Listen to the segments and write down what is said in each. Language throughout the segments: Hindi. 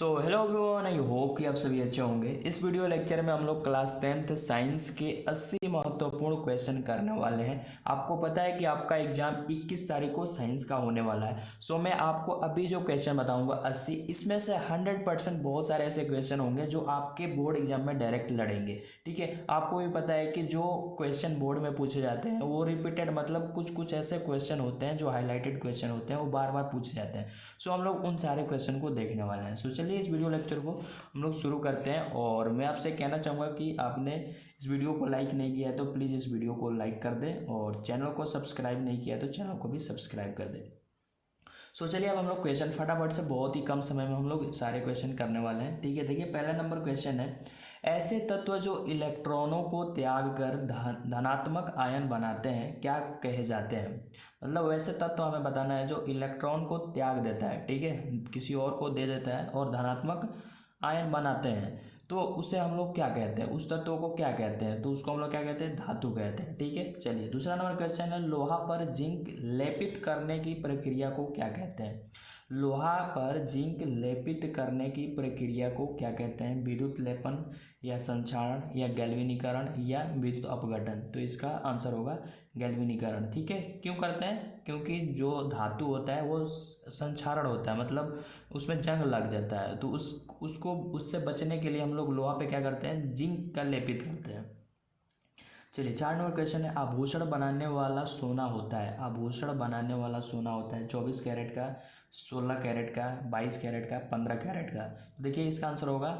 हेलो एवरीवन, आई होप कि आप सभी अच्छे होंगे। इस वीडियो लेक्चर में हम लोग क्लास 10th साइंस के 80 महत्वपूर्ण क्वेश्चन करने वाले हैं। आपको पता है कि आपका एग्जाम 21 तारीख को साइंस का होने वाला है। मैं आपको अभी जो क्वेश्चन बताऊंगा 80, इसमें से 100% बहुत सारे ऐसे क्वेश्चन होंगे जो आपके बोर्ड एग्जाम में डायरेक्ट लड़ेंगे। ठीक है, आपको भी पता है कि जो क्वेश्चन बोर्ड में पूछे जाते हैं वो रिपीटेड, मतलब कुछ कुछ ऐसे क्वेश्चन होते हैं जो हाईलाइटेड क्वेश्चन होते हैं, वो बार बार पूछे जाते हैं। हम लोग उन सारे क्वेश्चन को देखने वाले हैं। चलिए इस वीडियो लेक्चर को हम लोग शुरू करते हैं। और मैं आपसे कहना चाहूँगा कि आपने इस वीडियो को लाइक नहीं किया है तो प्लीज़ इस वीडियो को लाइक कर दें, और चैनल को सब्सक्राइब नहीं किया है तो चैनल को भी सब्सक्राइब कर दें। चलिए अब हम लोग क्वेश्चन फटाफट से, बहुत ही कम समय में हम लोग सारे क्वेश्चन करने वाले हैं। ठीक है, देखिए पहला नंबर क्वेश्चन है, ऐसे तत्व जो इलेक्ट्रॉनों को त्याग कर धनात्मक आयन बनाते हैं क्या कहे जाते हैं। मतलब वैसे तत्व हमें बताना है जो इलेक्ट्रॉन को त्याग देता है, ठीक है, किसी और को दे देता है और धनात्मक आयन बनाते हैं, तो उसे हम लोग क्या कहते हैं, उस तत्व को क्या कहते हैं, तो उसको हम लोग क्या कहते हैं, धातु कहते हैं। ठीक है, चलिए दूसरा नंबर क्वेश्चन है, लोहा पर जिंक लेपित करने की प्रक्रिया को क्या कहते हैं। लोहा पर जिंक लेपित करने की प्रक्रिया को क्या कहते हैं, विद्युत लेपन या संक्षारण या गैल्वेनीकरण या विद्युत अपघटन। तो इसका आंसर होगा गैल्वेनीकरण। ठीक है, क्यों करते हैं, क्योंकि जो धातु होता है वो संक्षारण होता है, मतलब उसमें जंग लग जाता है, तो उसको उससे बचने के लिए हम लोग लोहा पे क्या करते हैं, जिंक का लेपित करते हैं। चलिए 4 नंबर क्वेश्चन है, आभूषण बनाने वाला सोना होता है। आभूषण बनाने वाला सोना होता है 24 कैरेट का, 16 कैरेट का, 22 कैरेट का, 15 कैरेट का। तो देखिए इसका आंसर होगा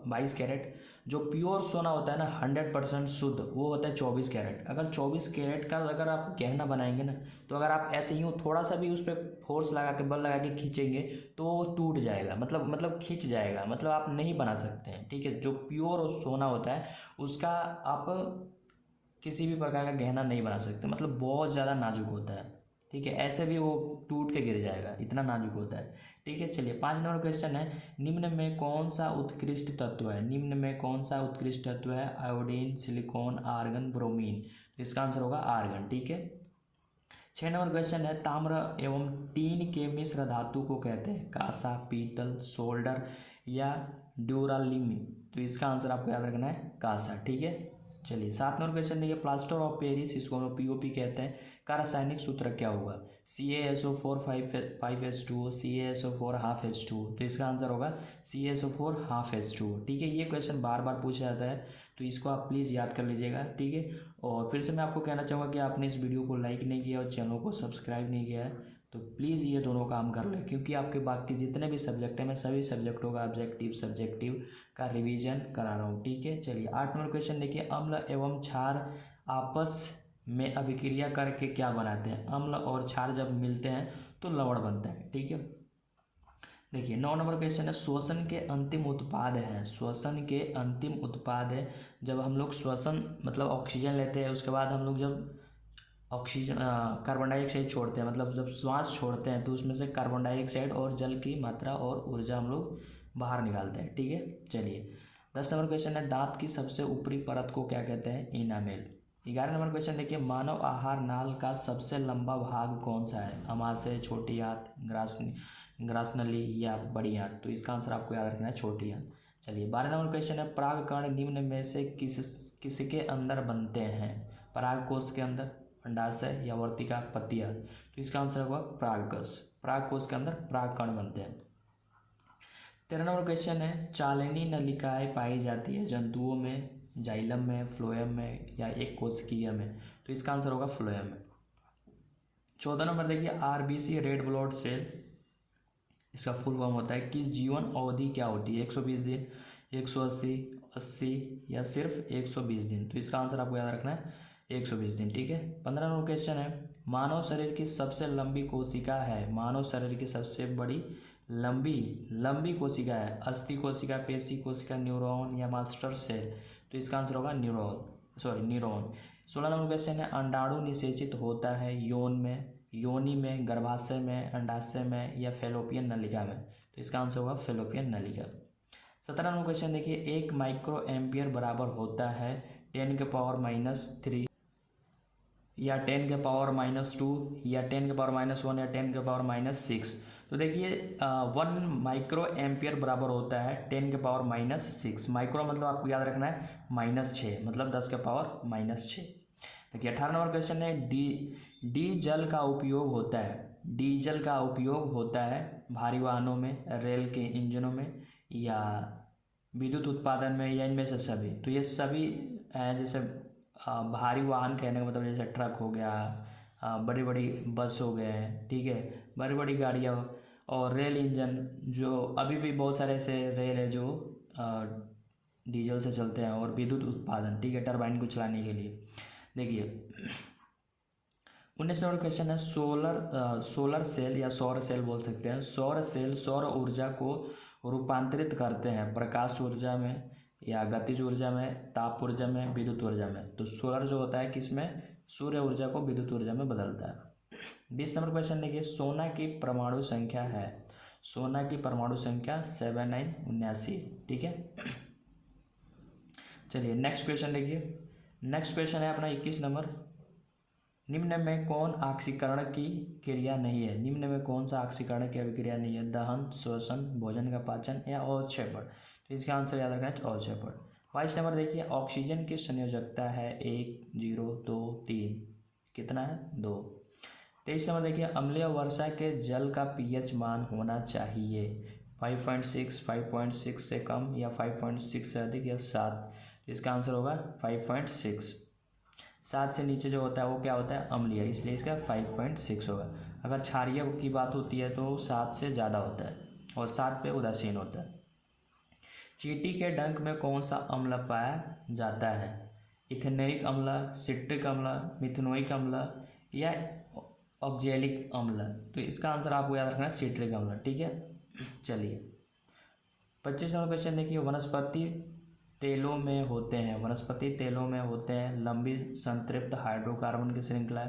22 कैरेट। जो प्योर सोना होता है ना, 100% शुद्ध, वो होता है 24 कैरेट। अगर 24 कैरेट का अगर आप गहना बनाएंगे ना, तो अगर आप ऐसे यूँ थोड़ा सा भी उस पर फोर्स लगा के, बल लगा के खींचेंगे तो वो टूट जाएगा, मतलब खींच जाएगा, मतलब आप नहीं बना सकते हैं। ठीक है, जो प्योर सोना होता है उसका आप किसी भी प्रकार का गहना नहीं बना सकते, मतलब बहुत ज़्यादा नाजुक होता है। ठीक है, ऐसे भी वो टूट के गिर जाएगा, इतना नाजुक होता है। ठीक है, चलिए 5 नंबर क्वेश्चन है, निम्न में कौन सा उत्कृष्ट तत्व है। निम्न में कौन सा उत्कृष्ट तत्व है, आयोडीन, सिलिकॉन, आर्गन, ब्रोमीन। तो इसका आंसर होगा आर्गन। ठीक है, 6 नंबर क्वेश्चन है, ताम्र एवं टीन के मिश्र धातु को कहते हैं, कांसा, पीतल, सोल्डर या ड्यूरालिम। तो इसका आंसर आपको याद रखना है कांसा। ठीक है, चलिए 7 नंबर क्वेश्चन देखिए, प्लास्टर ऑफ पेरिस, इसको हम पीओपी कहते हैं, का रासायनिक सूत्र क्या होगा, CaSO4 5H2O, CaSO4 half H2O। तो इसका आंसर होगा CaSO4 हाफ H2O। ठीक है, ये क्वेश्चन बार बार पूछा जाता है, तो इसको आप प्लीज़ याद कर लीजिएगा। ठीक है, और फिर से मैं आपको कहना चाहूँगा कि आपने इस वीडियो को लाइक नहीं किया और चैनल को सब्सक्राइब नहीं किया है, तो प्लीज़ ये दोनों काम कर लें, क्योंकि आपके बाकी जितने भी सब्जेक्ट हैं, मैं सभी सब्जेक्टों का ऑब्जेक्टिव सब्जेक्टिव का रिवीजन करा रहा हूँ। ठीक है, चलिए 8 नंबर क्वेश्चन देखिए, अम्ल एवं क्षार आपस में अभिक्रिया करके क्या बनाते हैं। अम्ल और क्षार जब मिलते हैं तो लवण बनता है। ठीक है, देखिए 9 नंबर क्वेश्चन है, श्वसन के अंतिम उत्पाद है। श्वसन के अंतिम उत्पाद है, जब हम लोग श्वसन मतलब ऑक्सीजन लेते हैं, उसके बाद हम लोग जब ऑक्सीजन कार्बन डाइऑक्साइड छोड़ते हैं, मतलब जब श्वास छोड़ते हैं, तो उसमें से कार्बन डाइऑक्साइड और जल की मात्रा और ऊर्जा हम लोग बाहर निकालते हैं। ठीक है, चलिए 10 नंबर क्वेश्चन है, दांत की सबसे ऊपरी परत को क्या कहते हैं, इनामेल। 11 नंबर क्वेश्चन देखिए, मानव आहार नाल का सबसे लंबा भाग कौन सा है, अमाशय, छोटी आंत, ग्रासनली या बड़ी आंत। तो इसका आंसर आपको याद रखना है छोटी आंत। चलिए 12 नंबर क्वेश्चन है, परागकण निम्न में से किसके अंदर बनते हैं, परागकोश के अंदर, अंडाशय या वर्तिका, पत्तियां। तो इसका आंसर होगा परागकोश। परागकोश के अंदर परागकण बनते हैं। 13 नंबर क्वेश्चन है, चालनी नलिकाएं पाई जाती है जंतुओं में, जाइलम में, फ्लोएम में या एक कोशिकीय में। तो इसका आंसर होगा फ्लोएम में। 14 नंबर देखिए, आरबीसी रेड ब्लड सेल, इसका फुल फॉर्म होता है, किस जीवन अवधि क्या होती है, 120 दिन, 180, 80 या सिर्फ 120 दिन। तो इसका आंसर आपको याद रखना है 120 दिन। ठीक है, 15 नंबर क्वेश्चन है, मानव शरीर की सबसे लंबी कोशिका है। मानव शरीर की सबसे बड़ी लंबी कोशिका है, अस्थि कोशिका, पेशी कोशिका, न्यूरॉन या मास्टर सेल। तो इसका आंसर होगा न्यूरॉन। 16 नंबर क्वेश्चन है, अंडाणु निषेचित होता है योनि में, गर्भाशय में, अंडाशय में या फेलोपियन नलिका में। तो इसका आंसर होगा फेलोपियन नलिका। 17 नंबर क्वेश्चन देखिए, 1 माइक्रो एम्पियर बराबर होता है 10 के पावर -3 या 10 के पावर -2 या 10 के पावर -1 या 10 के पावर -6। तो देखिए 1 माइक्रो एम्पियर बराबर होता है 10⁻⁻6। माइक्रो मतलब आपको याद रखना है -6, मतलब 10⁻⁻6। देखिए 18 नंबर क्वेश्चन है, डीजल का उपयोग होता है, डीजल का उपयोग होता है भारी वाहनों में, रेल के इंजनों में, या विद्युत उत्पादन में, या इनमें से सभी। तो ये सभी हैं। जैसे भारी वाहन कहने का मतलब जैसे ट्रक हो गया, बड़ी बड़ी बस हो गए, ठीक है, बड़ी बड़ी गाड़ियाँ, और रेल इंजन, जो अभी भी बहुत सारे ऐसे रेल है जो डीजल से चलते हैं, और विद्युत उत्पादन, ठीक है, टरबाइन को चलाने के लिए। देखिए 19 नंबर क्वेश्चन है, सोलर सेल या सौर सेल बोल सकते हैं। सौर सेल सौर ऊर्जा को रूपांतरित करते हैं प्रकाश ऊर्जा में, या गतिज ऊर्जा में, ताप ऊर्जा में, विद्युत ऊर्जा में। तो सोलर जो होता है किसमें, सूर्य ऊर्जा को विद्युत ऊर्जा में बदलता है। 20 नंबर क्वेश्चन देखिए, सोना की परमाणु संख्या है, सोना की परमाणु संख्या 7979, ठीक है। चलिए नेक्स्ट क्वेश्चन देखिए, नेक्स्ट क्वेश्चन है अपना 21 नंबर, निम्न में कौन ऑक्सीकरण की क्रिया नहीं है, निम्न में कौन सा ऑक्सीकरण की अभिक्रिया नहीं है, दहन, श्वसन, भोजन का पाचन, या अवक्षेपण। तो इसका आंसर याद रखना है अवक्षेपण। 22 नंबर देखिए, ऑक्सीजन की संयोजकता है 1, 0, 2, 3, कितना है 2। 23 नंबर देखिए, अम्लीय वर्षा के जल का पीएच मान होना चाहिए 5.6, 5.6 से कम, या 5.6 से अधिक, या 7। तो इसका आंसर होगा 5.6। 7 से नीचे जो होता है वो क्या होता है, अम्लीय, इसलिए इसका 5.6 होगा। अगर क्षारीय की बात होती है तो 7 से ज़्यादा होता है, और 7 पे उदासीन होता है। चींटी के डंक में कौन सा अम्ल पाया जाता है, इथेनोइक अम्ल, सिट्रिक अम्ल, मिथेनोइक अम्ल, या ऑक्जेलिक अम्ल। तो इसका आंसर आपको याद रखना है सिट्रिक अम्ल, ठीक है। चलिए 25 नंबर क्वेश्चन देखिए, वनस्पति तेलों में होते हैं, वनस्पति तेलों में होते हैं लंबी संतृप्त हाइड्रोकार्बन की श्रृंखला,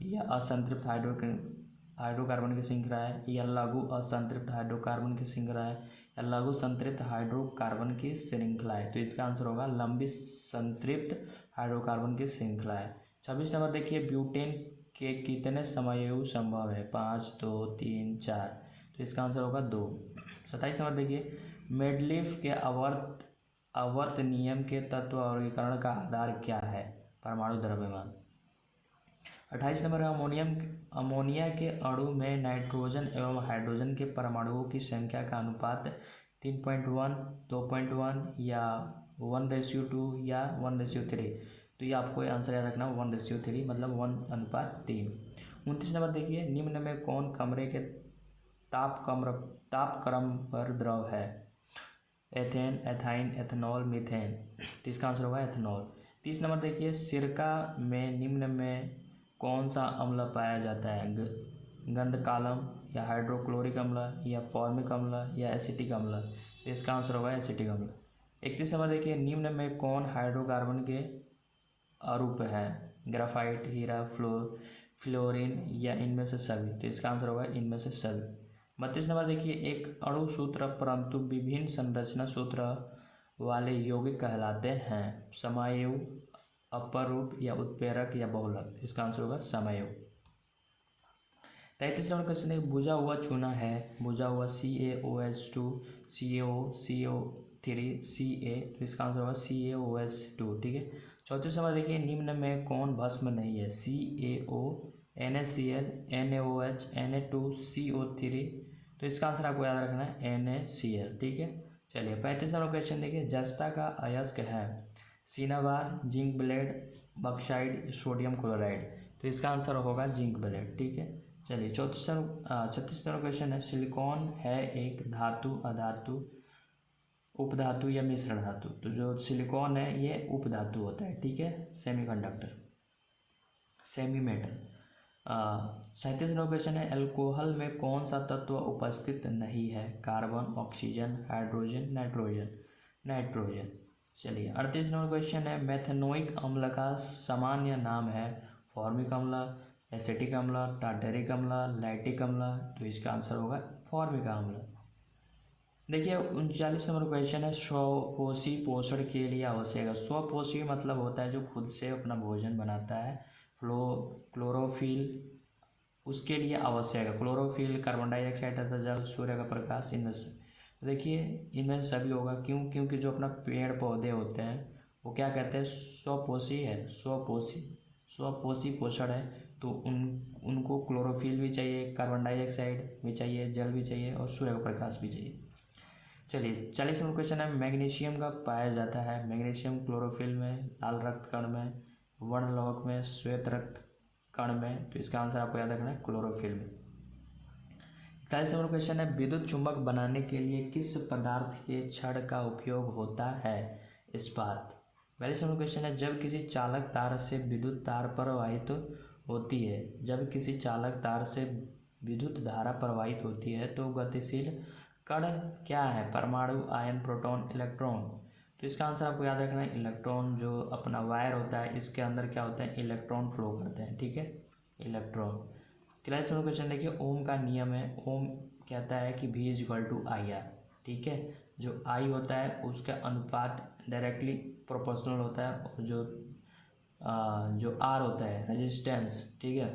या असंतृप्त हाइड्रोकार्बन की श्रृंखला है, या लघु असंतृप्त हाइड्रोकार्बन की श्रृंखला है, या लघु संतृप्त हाइड्रोकार्बन की श्रृंखला है। तो इसका आंसर होगा लंबी संतृप्त हाइड्रोकार्बन की श्रृंखला है। 26 नंबर देखिए, ब्यूटेन के कितने समअवयव संभव है, 5, 2, 3, 4। तो इसका आंसर होगा 2। 27 नंबर देखिए, मेडलिफ के आवर्त नियम के तत्व वर्गीकरण का आधार क्या है, परमाणु द्रव्यमान। 28 नंबर, अमोनिया के अणु में नाइट्रोजन एवं हाइड्रोजन के परमाणुओं की संख्या का अनुपात 3.1, 2.1, या 1:2, या 1:3। तो ये आपको आंसर याद रखना 1:3, मतलब 1:3। 29 नंबर देखिए, निम्न में कौन कमरे के तापक्रम पर द्रव है, एथेन, एथाइन, एथेनॉल, मीथेन। तो इसका आंसर होगा एथेनॉल। 30 नंबर देखिए, सिरका में निम्न में कौन सा अम्ल पाया जाता है, गंधकालम, या हाइड्रोक्लोरिक अम्ल, या फॉर्मिक अम्ल, या एसिटिक अम्ल। तो इसका आंसर होगा एसिटिक अम्ल। 31 नंबर देखिए, निम्न में कौन हाइड्रोकार्बन के अरूप है, ग्राफाइट, हीरा, फ्लोरीन, या इनमें से सभी। तो इसका आंसर होगा इनमें से सभी। 32 नंबर देखिए, एक अणु सूत्र परंतु विभिन्न संरचना सूत्र वाले यौगिक कहलाते हैं, समायु, अपरूप, या उत्प्रेरक, या बहुलक। इसका आंसर होगा समायु। 33 नंबर क्वेश्चन है, बुझा हुआ चूना है, बुझा हुआ CaOH2, CaO, CO3, Ca। तो इसका आंसर होगा CaOH2, ठीक है। 34 नंबर देखिए, निम्न में कौन भस्म नहीं है, CaO, NaCl, NaOH, Na2CO3। तो इसका आंसर आपको याद रखना है NaCl, ठीक है। चलिए 35 नंबर क्वेश्चन देखिए, जस्ता का अयस्क है, cinnabar, zinc blende, bauxite, sodium chloride. तो इसका आंसर होगा जिंक ब्लेड, ठीक है। चलिए 36 नंबर क्वेश्चन है, सिलिकॉन है एक धातु, अधातु, उपधातु, या मिश्र धातु। तो जो सिलिकॉन है ये उपधातु होता है, ठीक है, semiconductor, semi metal. 37 number question है, अल्कोहल में कौन सा तत्व उपस्थित नहीं है, कार्बन, ऑक्सीजन, हाइड्रोजन, नाइट्रोजन। चलिए 38 नंबर क्वेश्चन है, मेथेनोइक अम्ल का सामान्य नाम है, फॉर्मिक अम्ल, एसिटिक अम्ल, टार्टेरिक अम्ल, लैक्टिक अम्ल। तो इसका आंसर होगा फॉर्मिक अम्ल। देखिए 39 नंबर क्वेश्चन है, स्वपोषी पोषण के लिए आवश्यक है। स्वपोषी मतलब होता है जो खुद से अपना भोजन बनाता है, क्लोरोफिल उसके लिए आवश्यक है। क्लोरोफिल, कार्बन डाइऑक्साइड तथा जल, सूर्य का प्रकाश, इनमें से देखिए इनमें से सभी होगा। क्यों? क्योंकि जो अपना पेड़ पौधे होते हैं वो क्या कहते हैं, स्वपोषी है, स्वपोषी पोषण है। तो उनको क्लोरोफिल भी चाहिए, कार्बन डाइऑक्साइड भी चाहिए, जल भी चाहिए और सूर्य का प्रकाश भी चाहिए। चलिए 40 नंबर क्वेश्चन है, मैग्नीशियम का पाया जाता है। मैग्नीशियम क्लोरोफिल में, लाल रक्त कण में, वर्णलोहक में, श्वेत रक्त कण में। तो इसका आंसर आपको याद रखना है क्लोरोफिल में। 41 नंबर क्वेश्चन है, विद्युत चुंबक बनाने के लिए किस पदार्थ के छड़ का उपयोग होता है? इस्पात। 42 नंबर क्वेश्चन है, जब किसी चालक तार से विद्युत तार प्रवाहित होती है, जब किसी चालक तार से विद्युत धारा प्रवाहित होती है तो गतिशील कण क्या है? परमाणु, आयन, प्रोटॉन, इलेक्ट्रॉन। तो इसका आंसर आपको याद रखना है इलेक्ट्रॉन। जो अपना वायर होता है इसके अंदर क्या होता है, इलेक्ट्रॉन फ्लो करते हैं, ठीक है, इलेक्ट्रॉन। 43 नंबर क्वेश्चन देखिए, ओम का नियम है। ओम कहता है कि V=IR, ठीक है। जो आई होता है उसका अनुपात डायरेक्टली प्रोपोर्शनल होता है, और जो आर होता है रेजिस्टेंस, ठीक है,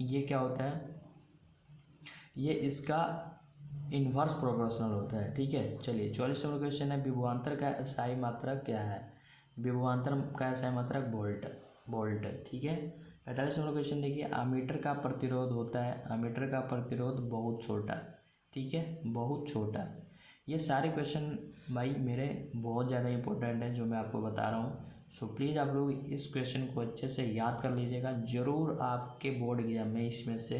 ये क्या होता है, ये इसका इन्वर्स प्रोपोर्शनल होता है, ठीक है। चलिए 44 नंबर क्वेश्चन है, विभवांतर का SI मात्रक क्या है? विभवांतर का SI मात्रक वोल्ट, ठीक है। 45 नंबर क्वेश्चन देखिए, अमीटर का प्रतिरोध होता है। अमीटर का प्रतिरोध बहुत छोटा, ठीक है, बहुत छोटा। ये सारे क्वेश्चन भाई मेरे बहुत ज़्यादा इंपॉर्टेंट हैं जो मैं आपको बता रहा हूँ। सो प्लीज़ आप लोग इस क्वेश्चन को अच्छे से याद कर लीजिएगा। ज़रूर आपके बोर्ड एग्जाम में इसमें से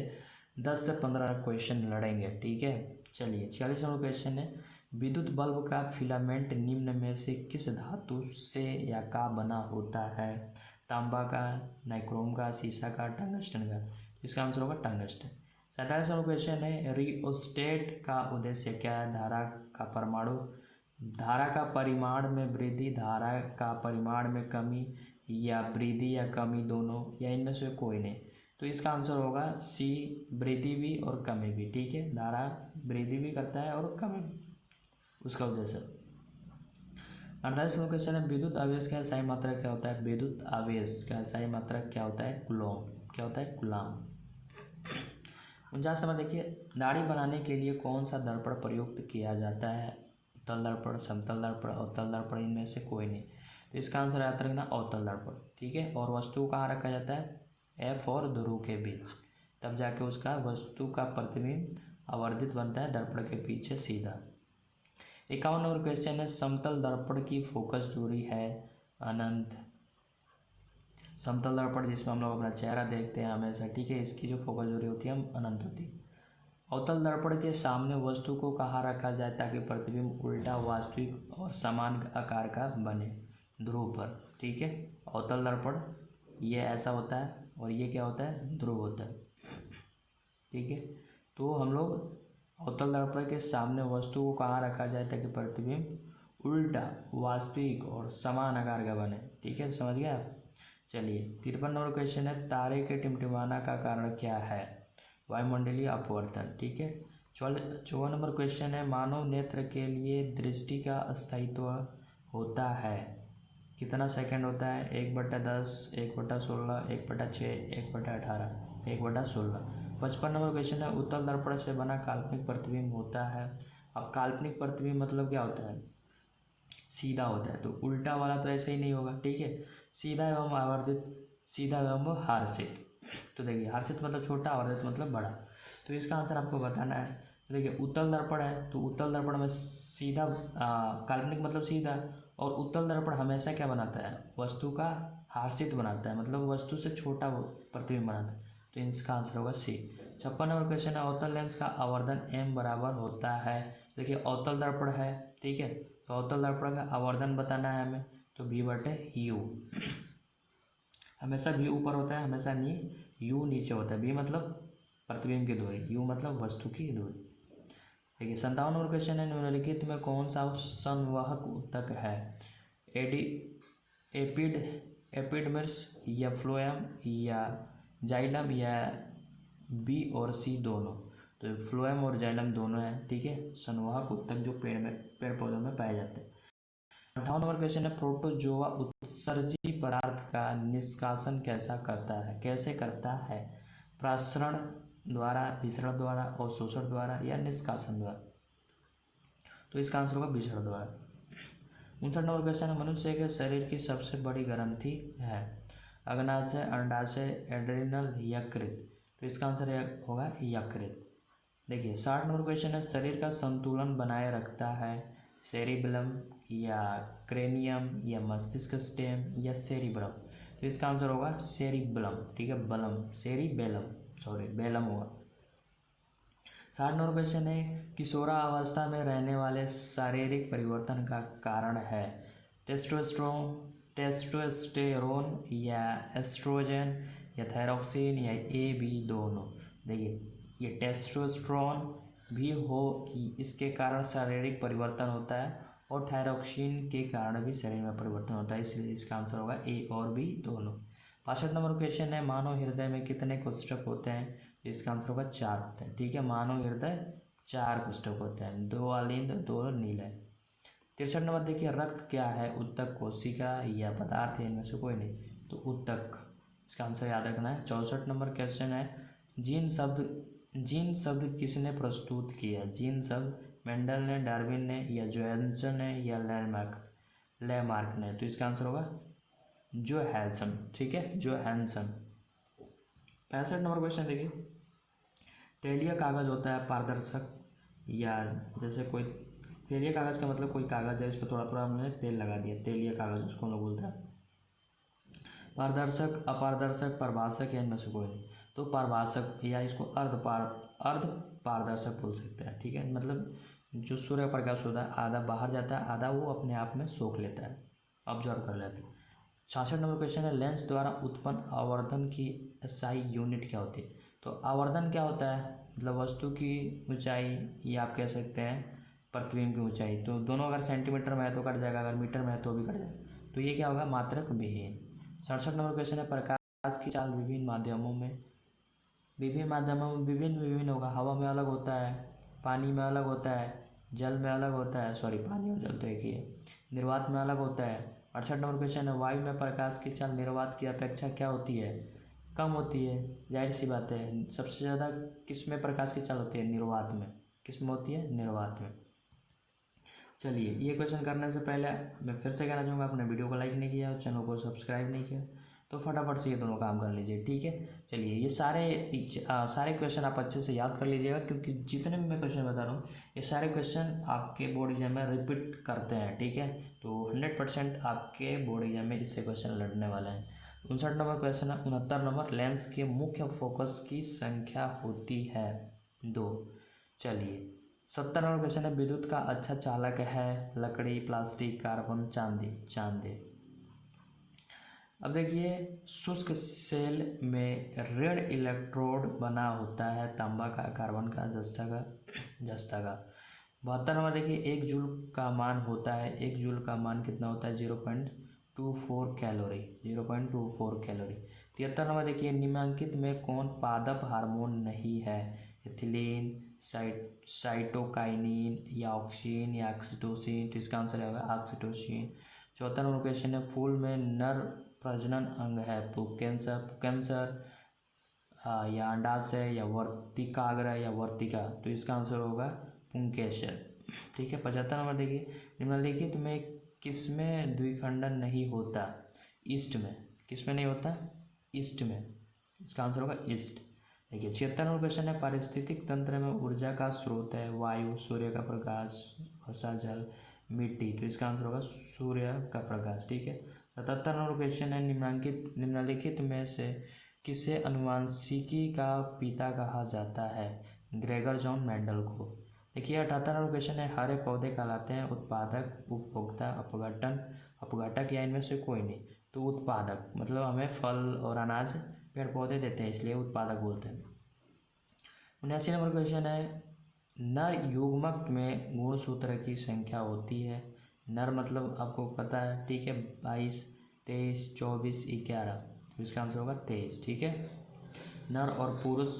10 से 15 क्वेश्चन लड़ेंगे, ठीक है। चलिए 46 नंबर क्वेश्चन है, विद्युत बल्ब का फिलामेंट निम्न में से किस धातु से या का बना होता है? तांबा का, नाइक्रोम का, सीसा का, टंगस्टन का। इसका आंसर होगा टंगस्टन। 47 नंबर क्वेश्चन है, रिओस्टेट का उद्देश्य क्या है? धारा का परिमाण में वृद्धि, धारा का परिमाण में कमी, या वृद्धि या कमी दोनों, या इनमें से कोई नहीं। तो इसका आंसर होगा सी, वृद्धि भी और कमी भी, ठीक है। धारा वृद्धि भी करता है और कमी भी, उसका उद्देश्य। 48 नंबर क्वेश्चन है, विद्युत आवेश का SI मात्रक क्या होता है? विद्युत आवेश का SI मात्रक क्या होता है? कूलॉम। क्या होता है? कूलॉम। 49 नंबर देखिए, दाढ़ी बनाने के लिए कौन सा दर्पण प्रयुक्त किया जाता है? उत्तल दर्पण, समतल दर्पण, अवतल दर्पण, इनमें से कोई नहीं। तो इसका आंसर याद रखना अवतल दर्पण, ठीक है। और वस्तु कहाँ रखा जाता है? F और ध्रुव के बीच, तब जाके उसका वस्तु का प्रतिबिंब आवर्धित बनता है दर्पण के पीछे सीधा। 51 नंबर क्वेश्चन है, समतल दर्पण की फोकस दूरी है अनंत। समतल दर्पण जिसमें हम लोग अपना चेहरा देखते हैं हमेशा, ठीक है, इसकी जो फोकस दूरी होती है अनंत होती है। अवतल दर्पण के सामने वस्तु को कहाँ रखा जाए ताकि प्रतिबिंब उल्टा, वास्तविक और समान आकार का बने? ध्रुव पर, ठीक है। अवतल दर्पण ये ऐसा होता है और ये क्या होता है? ध्रुव होता है, ठीक है। तो हम लोग अवतल दर्पण के सामने वस्तु को कहाँ रखा जाए ताकि प्रतिबिंब उल्टा, वास्तविक और समान आकार का बने, ठीक है, समझ गए आप। चलिए 53 नंबर क्वेश्चन है, तारे के टिमटिमाना का कारण क्या है? वायुमंडलीय अपवर्तन, ठीक है। 54 नंबर क्वेश्चन है, मानव नेत्र के लिए दृष्टि का स्थायित्व होता है कितना सेकंड होता है? 1/10, 1/16, 1/6, 1/18, 1/16। 55 नंबर क्वेश्चन है, उत्तल दर्पण से बना काल्पनिक प्रतिबिंब होता है। अब काल्पनिक प्रतिबिंब मतलब क्या होता है? सीधा होता है, तो उल्टा वाला तो ऐसे ही नहीं होगा, ठीक है। सीधा एवं आवर्धित, सीधा एवं हर्षित। तो देखिए हर्षित मतलब छोटा, आवर्धित मतलब बड़ा। तो इसका आंसर आपको बताना है। देखिए उत्तल दर्पण है तो उत्तल दर्पण में सीधा, काल्पनिक मतलब सीधा, और उत्तल दर्पण हमेशा क्या बनाता है? वस्तु का हर्षित बनाता है, मतलब वस्तु से छोटा प्रतिबिंब बनाता है। तो इसका आंसर होगा सी। 56 नंबर क्वेश्चन है, अवतल लेंस का आवर्धन m बराबर होता है। देखिए अवतल दर्पण है, ठीक है, तो अवतल दर्पण का आवर्धन बताना है हमें, तो v/u। हमेशा v ऊपर होता है, हमेशा नहीं u नीचे होता है। v मतलब प्रतिबिंब की दूरी, u मतलब वस्तु की दूरी। देखिए 57 नंबर क्वेश्चन है, निम्नलिखित में कौन सा संवहक ऊतक है? एपिडर्मिस या फ्लोएम या जाइलम या बी और सी दोनों? तो फ्लोएम और जाइलम दोनों है, ठीक है, संवाहक ऊतक जो पेड़ पौधों में पाए जाते हैं। 58 नंबर क्वेश्चन है, प्रोटोजोआ उत्सर्जी पदार्थ का निष्कासन कैसे करता है? प्रसारण, द्वारा, विसरण द्वारा, अवशोषण द्वारा या निष्कासन द्वारा। तो इसका आंसर होगा विसरण द्वारा। 59 नंबर क्वेश्चन है, मनुष्य के शरीर की सबसे बड़ी ग्रंथि है? अग्नाशय, अंडाशय, एड्रिनल, यकृत। तो इसका आंसर होगा यकृत। देखिए 60 नंबर क्वेश्चन है, शरीर का संतुलन बनाए रखता है? सेरिबेलम या क्रेनियम या मस्तिष्क स्टेम या सेरिब्रम। तो इसका आंसर होगा सेरिबेलम, ठीक है, बलम, सेरिबेलम, सॉरी बेलम होगा। 60 नंबर क्वेश्चन है, किशोरावस्था में रहने वाले शारीरिक परिवर्तन का कारण है? टेस्टोस्टेरोन या एस्ट्रोजन या थायरॉक्सिन या ए बी दोनों। देखिए ये टेस्टोस्टेरोन भी हो, इसके कारण शारीरिक परिवर्तन होता है, और थायरॉक्सिन के कारण भी शरीर में परिवर्तन होता है, इसलिए इसका आंसर होगा ए और बी दोनों। 65 नंबर क्वेश्चन है, मानव हृदय में कितने कोष्ठक होते हैं? इसका आंसर होगा 4 होते हैं, ठीक है, मानव हृदय 4 कोष्ठक होते हैं, 2 अलिंद 2 नीले। 63 नंबर देखिए, रक्त क्या है? उत्तक, कोशिका या पदार्थ है, इनमें से कोई नहीं, तो उत्तक, इसका आंसर याद रखना है। 64 नंबर क्वेश्चन है, जीन शब्द किसने प्रस्तुत किया? जीन शब्द मेंडल ने, डार्विन ने या जोहान्सन ने या लेमार्क ने। तो इसका आंसर होगा जोहान्सन, ठीक है, जोहान्सन। 65 नंबर क्वेश्चन देखिए, तेलीय कागज होता है पारदर्शक, या जैसे कोई तेलीय कागज का मतलब कोई कागज है इस पर थोड़ा थोड़ा हमने तेल लगा दिया, तेलीय कागज उसको हम लोग बोलते हैं। पारदर्शक, अपारदर्शक, पारभाषक या इनमें से कोई नहीं, तो पारभाषक या इसको अर्ध पारदर्शक बोल सकते हैं, ठीक है, मतलब जो सूर्य प्रकाश होता है आधा बाहर जाता है, आधा वो अपने आप में सोख लेता है, ऑब्जर्व कर लेता है। 66 नंबर क्वेश्चन है, लेंस द्वारा उत्पन्न आवर्धन की एसआई यूनिट क्या होती है? तो आवर्धन क्या होता है? मतलब वस्तु की ऊंचाई, या आप कह सकते हैं प्रतिबिंब की ऊंचाई, तो दोनों अगर सेंटीमीटर में है तो कट जाएगा, अगर मीटर में है तो भी कट जाएगा, तो ये क्या होगा? मात्रक विहीन। 67 नंबर क्वेश्चन है, प्रकाश की चाल विभिन्न माध्यमों में विभिन्न होगा। हवा में अलग होता है, पानी में अलग होता है, जल में अलग होता है, सॉरी पानी और जल तो एक ही है, निर्वात में अलग होता है। 68 नंबर क्वेश्चन है, वायु में प्रकाश की चाल निर्वात की अपेक्षा क्या होती है? कम होती है, जाहिर सी बात है। सबसे ज़्यादा किस में प्रकाश की चाल होती है? निर्वात में। किस में होती है? निर्वात में। चलिए ये क्वेश्चन करने से पहले मैं फिर से कहना चाहूँगा, अपने वीडियो को लाइक नहीं किया और चैनल को सब्सक्राइब नहीं किया तो फटाफट से ये दोनों काम कर लीजिए, ठीक है। चलिए ये सारे क्वेश्चन आप अच्छे से याद कर लीजिएगा, क्योंकि जितने भी मैं क्वेश्चन बता रहा हूँ ये सारे क्वेश्चन आपके बोर्ड एग्जाम में रिपीट करते हैं, ठीक है। तो 100% आपके बोर्ड एग्जाम में इससे क्वेश्चन लड़ने वाले हैं। 59 नंबर क्वेश्चन है, 69 नंबर, लेंस के मुख्य फोकस की संख्या होती है 2। चलिए 70 नंबर क्वेश्चन है, विद्युत का अच्छा चालक है? लकड़ी, प्लास्टिक, कार्बन, चांदी। अब देखिए शुष्क सेल में ऋण इलेक्ट्रोड बना होता है, तांबा का, कार्बन का, जस्ता का। 72 नंबर देखिए, 1 जूल का मान होता है, 1 जूल का मान कितना होता है? 0.24 कैलोरी, 0.24 कैलोरी। 73 नंबर देखिए, निम्नलिखित में कौन पादप हार्मोन नहीं है? एथिलीन, साइटोकाइनिन या ऑक्सीन या ऑक्सीटोसिन। तो इसका आंसर होगा ऑक्सीटोसिन। 74 नंबर क्वेश्चन है, फूल में नर प्रजनन अंग है? पुंकेसर या अंडाशय या वर्तिकाग्र या वर्तिका। तो इसका आंसर होगा पुंकेसर, ठीक है। 75 नंबर देखिए, निम्नलिखित में किसमें द्विखंडन नहीं होता? ईस्ट में। किसमें नहीं होता? ईस्ट में। इसका आंसर होगा ईस्ट। देखिए 76 नंबर क्वेश्चन है, पारिस्थितिक तंत्र में ऊर्जा का स्रोत है? वायु, सूर्य का प्रकाश, वर्षा जल, मिट्टी। तो इसका आंसर होगा सूर्य का प्रकाश, ठीक है। 77 नंबर क्वेश्चन है, निम्नलिखित में से किसे अनुवांशिकी का पिता कहा जाता है? ग्रेगर जॉन मेंडल को। देखिए 78 नंबर क्वेश्चन है, हरे पौधे कहलाते हैं? उत्पादक, उपभोक्ता, अपघटक या इनमें से कोई नहीं। तो उत्पादक, मतलब हमें फल और अनाज पेड़ पौधे देते हैं, इसलिए उत्पादक बोलते हैं। 79 नंबर क्वेश्चन है, नर युग्मक में गुणसूत्र की संख्या होती है? नर मतलब आपको पता है, ठीक है, 22, 23, 24, 11। तो इसका आंसर होगा 23, ठीक है। नर और पुरुष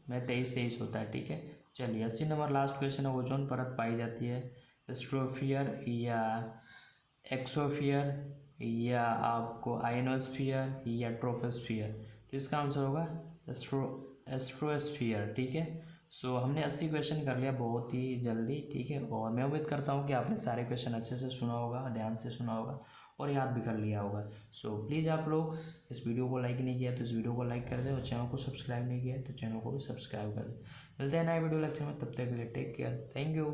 में 23 होता है, ठीक है। चलिए 80 नंबर लास्ट क्वेश्चन है, ओजोन परत पाई जाती है? स्ट्रोफियर या एक्सोफियर या आपको आयनोस्फियर या ट्रोपोस्फियर। तो इसका आंसर होगा एस्ट्रोस्फीयर, ठीक है। सो हमने 80 क्वेश्चन कर लिया बहुत ही जल्दी, ठीक है। और मैं उम्मीद करता हूँ कि आपने सारे क्वेश्चन अच्छे से सुना होगा, ध्यान से सुना होगा और याद भी कर लिया होगा। सो प्लीज़ आप लोग इस वीडियो को लाइक नहीं किया तो इस वीडियो को लाइक कर दें और चैनल को सब्सक्राइब नहीं किया तो चैनल को भी सब्सक्राइब कर दें। मिलते हैं नए वीडियो लेक्चर में, तब तक के लिए टेक केयर, थैंक यू।